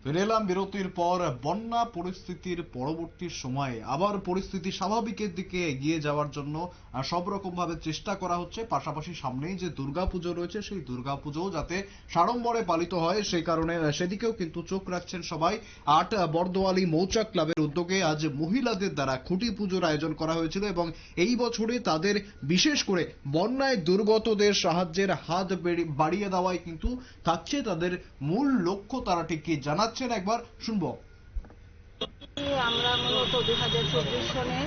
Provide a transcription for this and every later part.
ফিরে এলাম বিরতির পর। বন্যা পরিস্থিতির পরবর্তী সময়ে আবার পরিস্থিতি স্বাভাবিকের দিকে এগিয়ে যাওয়ার জন্য সব রকম ভাবে চেষ্টা করা হচ্ছে। পাশাপাশি সামনেই যে দুর্গাপুজো রয়েছে সেই দুর্গাপুজো যাতে সাড়ম্বরে পালিত হয় সেই কারণে সেদিকেও কিন্তু চোখ রাখছেন সবাই। বরদোয়ালি মৌচাক ক্লাবের উদ্যোগে আজ মহিলাদের দ্বারা খুঁটি পুজোর আয়োজন করা হয়েছিল এবং এই বছরে তাদের বিশেষ করে বন্যায় দুর্গতদের সাহায্যের হাত বাড়িয়ে দেওয়াই কিন্তু থাকছে তাদের মূল লক্ষ্য। তারা ঠিক কি জানাচ্ছেন একবার শুনবো। আমরা মূলত 2024 সনে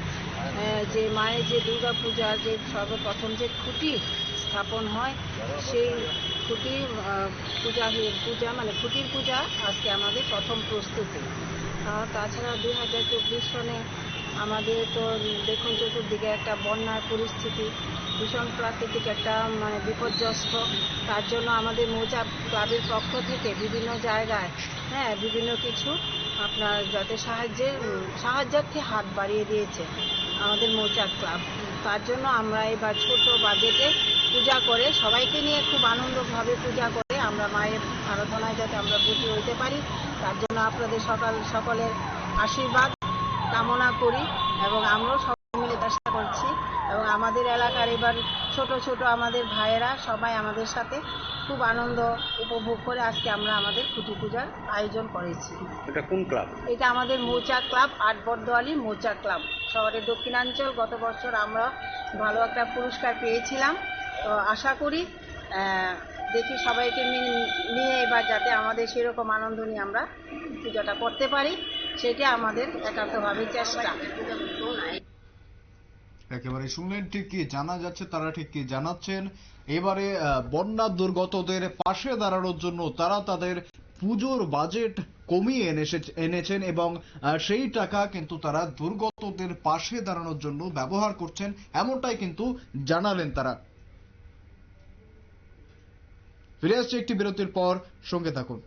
যে মায়ের যে দুর্গা পূজা যে সর্বপ্রথম যে খুঁটি স্থাপন হয় সেই খুঁটি পূজা মানে খুঁটির পূজা আজকে আমাদের প্রথম প্রস্তুতি। তাছাড়া 2024 সনে আমাদের তো দেখুন চতুর্দিকে একটা বন্যার পরিস্থিতি, ভীষণ প্রাকৃতিক একটা মানে বিপর্যস্ত। তার জন্য আমাদের মৌচাক ক্লাবের পক্ষ থেকে বিভিন্ন জায়গায় বিভিন্ন কিছু আপনার যাতে সাহায্যার্থে হাত বাড়িয়ে দিয়েছে আমাদের মৌচাক ক্লাব। তার জন্য আমরা এবার ছোট বাজেটে পূজা করে সবাইকে নিয়ে খুব আনন্দভাবে পূজা করে আমরা মায়ের আরাধনায় যাতে আমরা ব্রতী হইতে পারি, তার জন্য আপনাদের সকলের আশীর্বাদ কামনা করি এবং আমরাও সবাই মিলে চেষ্টা করছি। এবং আমাদের এলাকার এবার ছোট ছোট আমাদের ভাইয়েরা সবাই আমাদের সাথে খুব আনন্দ উপভোগ করে আজকে আমরা আমাদের খুঁটি পূজার আয়োজন করেছি। এটা কোন ক্লাব? এটা আমাদের মৌচাক ক্লাব, বরদোয়ালি মৌচাক ক্লাব, শহরের দক্ষিণাঞ্চল। গত বছর আমরা ভালো একটা পুরস্কার পেয়েছিলাম। তো আশা করি দেখি সবাইকে নিয়ে এবার যাতে আমাদের সেরকম আনন্দ নিয়ে আমরা পূজাটা করতে পারি, সেটা আমাদের একান্তভাবে চেষ্টা। একেবারে শুনলেন, ঠিক কি জানা যাচ্ছে, তারা ঠিক কি জানাচ্ছেন। এবারে বন্যা দুর্গতদের পাশে দাঁড়ানোর জন্য তারা তাদের পুজোর বাজেট কমিয়ে এনেছেন এবং সেই টাকা কিন্তু তারা দুর্গতদের পাশে দাঁড়ানোর জন্য ব্যবহার করছেন, এমনটাই কিন্তু জানালেন তারা। ফিরে আসছে একটি বিরতির পর, সঙ্গে থাকুন।